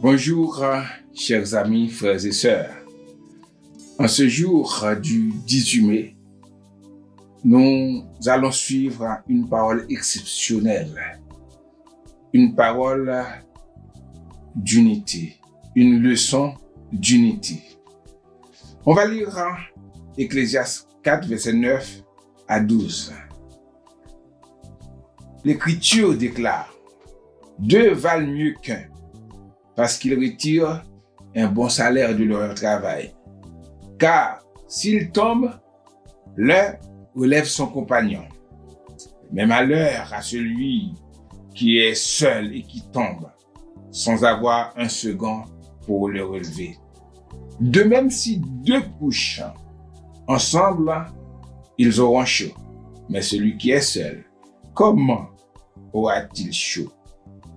Bonjour, chers amis, frères et sœurs. En ce jour du 18 mai, nous allons suivre une parole exceptionnelle, une parole d'unité, une leçon d'unité. On va lire Ecclésiaste 4, verset 9 à 12. L'Écriture déclare « Deux valent mieux qu'un, parce qu'ils retirent un bon salaire de leur travail. Car s'ils tombent, l'un relève son compagnon. Mais malheur à celui qui est seul et qui tombe, sans avoir un second pour le relever. De même si deux couchent ensemble, ils auront chaud. Mais celui qui est seul, comment aura-t-il chaud?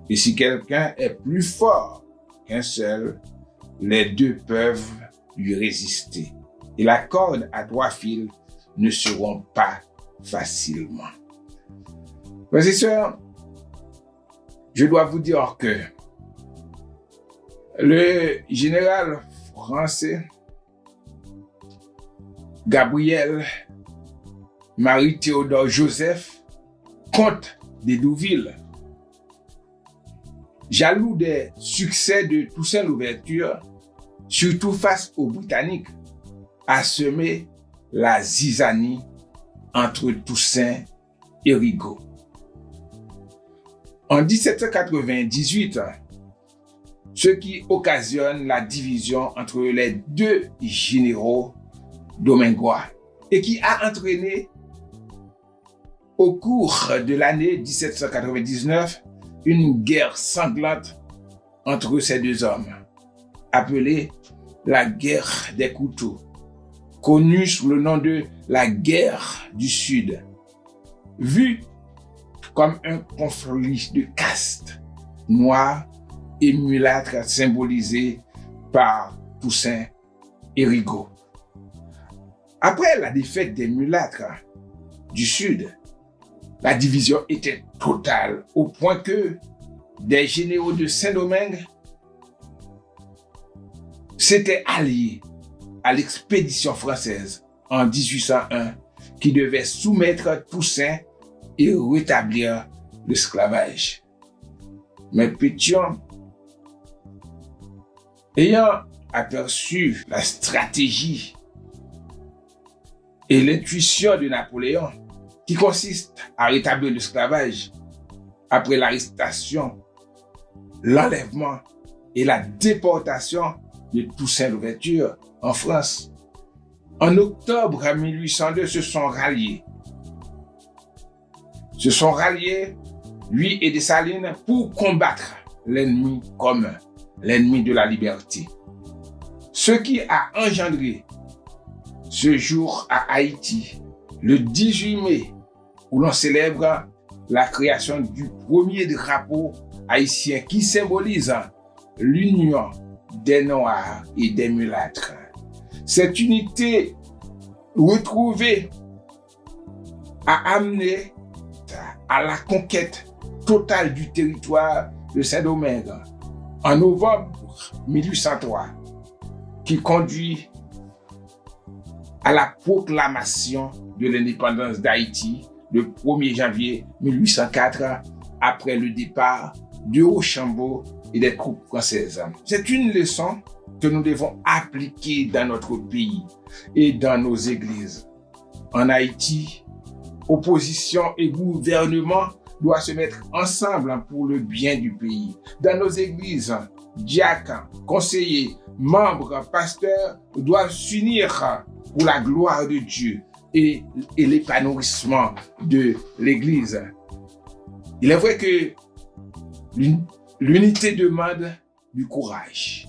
Et si quelqu'un est plus fort qu'un seul, les deux peuvent lui résister. Et la corde à 3 fils ne se rompt pas facilement. Frères et sœurs, je dois vous dire que le général français Gabriel Marie-Théodore Joseph, comte d'Hédouville, jaloux des succès de Toussaint Louverture, surtout face aux Britanniques, a semé la zizanie entre Toussaint et Rigaud. En 1798, ce qui occasionne la division entre les deux généraux domingois et qui a entraîné au cours de l'année 1799 une guerre sanglante entre ces deux hommes, appelée la guerre des couteaux, connue sous le nom de la guerre du Sud, vue comme un conflit de castes, noirs et mulâtres symbolisés par Toussaint et Rigaud. Après la défaite des mulâtres du Sud, la division était totale au point que des généraux de Saint-Domingue s'étaient alliés à l'expédition française en 1801 qui devait soumettre Toussaint et rétablir l'esclavage. Mais Pétion, ayant aperçu la stratégie et l'intuition de Napoléon, qui consiste à rétablir l'esclavage après l'arrestation, l'enlèvement et la déportation de Toussaint Louverture en France, en octobre 1802, se sont ralliés, lui et Dessalines, pour combattre l'ennemi commun, l'ennemi de la liberté. Ce qui a engendré ce jour à Haïti, le 18 mai, où l'on célèbre la création du premier drapeau haïtien qui symbolise l'union des Noirs et des mulâtres. Cette unité retrouvée a amené à la conquête totale du territoire de Saint-Domingue en novembre 1803, qui conduit à la proclamation de l'indépendance d'Haïti le 1er janvier 1804, après le départ de Rochambeau et des troupes françaises. C'est une leçon que nous devons appliquer dans notre pays et dans nos églises. En Haïti, opposition et gouvernement doivent se mettre ensemble pour le bien du pays. Dans nos églises, diacres, conseillers, membres, pasteurs doivent s'unir pour la gloire de Dieu et l'épanouissement de l'Église. Il est vrai que l'unité demande du courage,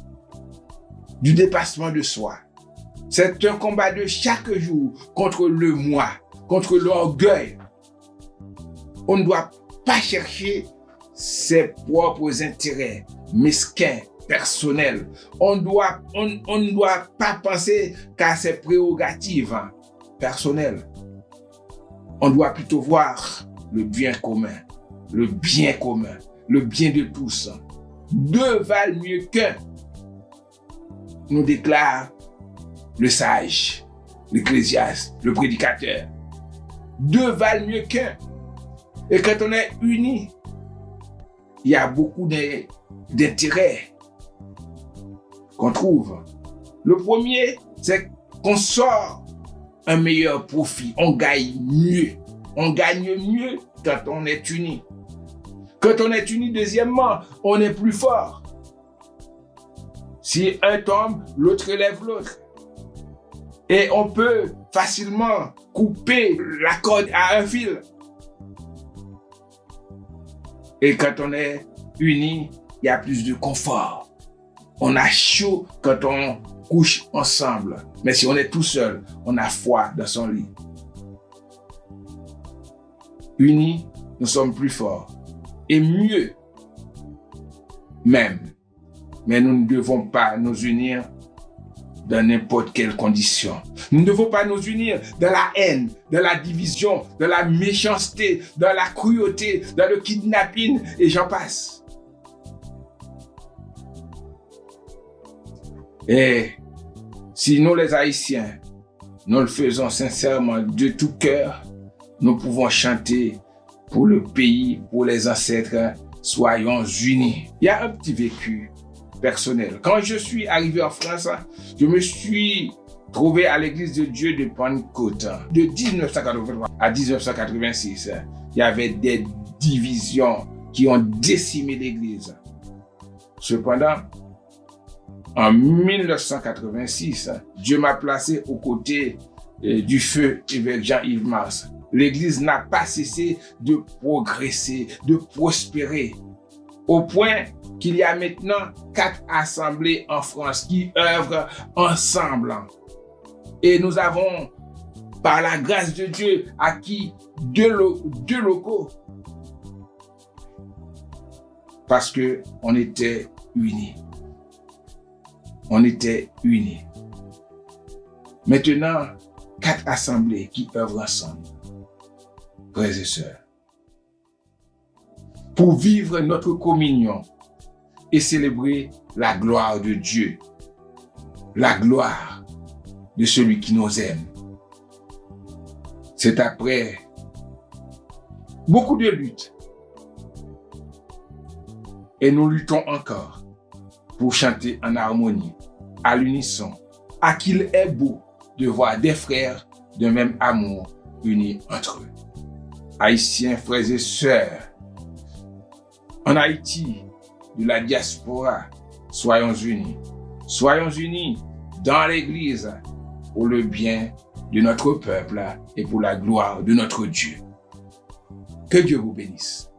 du dépassement de soi. C'est un combat de chaque jour contre le moi, contre l'orgueil. On ne doit pas chercher ses propres intérêts mesquins, personnels. On ne doit pas penser qu'à ses prérogatives personnelles. On doit plutôt voir le bien commun, le bien de tous. Deux valent mieux qu'un, nous déclare le sage, l'ecclésiaste, le prédicateur. Deux valent mieux qu'un. Et quand on est unis, il y a beaucoup d'intérêts qu'on trouve. Le premier, c'est qu'on sort un meilleur profit. On gagne mieux. On gagne mieux quand on est unis. Quand on est unis, deuxièmement, on est plus fort. Si un tombe, l'autre élève l'autre. Et on peut facilement couper la corde à un fil. Et quand on est unis, il y a plus de confort. On a chaud quand on couche ensemble. Mais si on est tout seul, on a froid dans son lit. Unis, nous sommes plus forts. Et mieux même. Mais nous ne devons pas nous unir dans n'importe quelle condition. Nous ne devons pas nous unir dans la haine, dans la division, dans la méchanceté, dans la cruauté, dans le kidnapping, et j'en passe. Et si nous les Haïtiens, nous le faisons sincèrement de tout cœur, nous pouvons chanter pour le pays, pour les ancêtres, soyons unis. Il y a un petit vécu personnel. Quand je suis arrivé en France, je me suis trouvé à l'église de Dieu de Pentecôte. De 1983 à 1986, il y avait des divisions qui ont décimé l'église. Cependant, en 1986, Dieu m'a placé aux côtés du feu évêque Jean-Yves Mars. L'église n'a pas cessé de progresser, de prospérer, au point qu'il y a maintenant 4 assemblées en France qui œuvrent ensemble. Et nous avons, par la grâce de Dieu, acquis deux locaux. Parce que on était unis. On était unis. Maintenant, 4 assemblées qui œuvrent ensemble. Frères et sœurs, pour vivre notre communion et célébrer la gloire de Dieu, la gloire de celui qui nous aime. C'est après beaucoup de luttes et nous luttons encore pour chanter en harmonie, à l'unisson, à qu'il est beau de voir des frères de même amour unis entre eux. Haïtiens, frères et sœurs, en Haïti, de la diaspora, soyons unis. Soyons unis dans l'Église pour le bien de notre peuple et pour la gloire de notre Dieu. Que Dieu vous bénisse.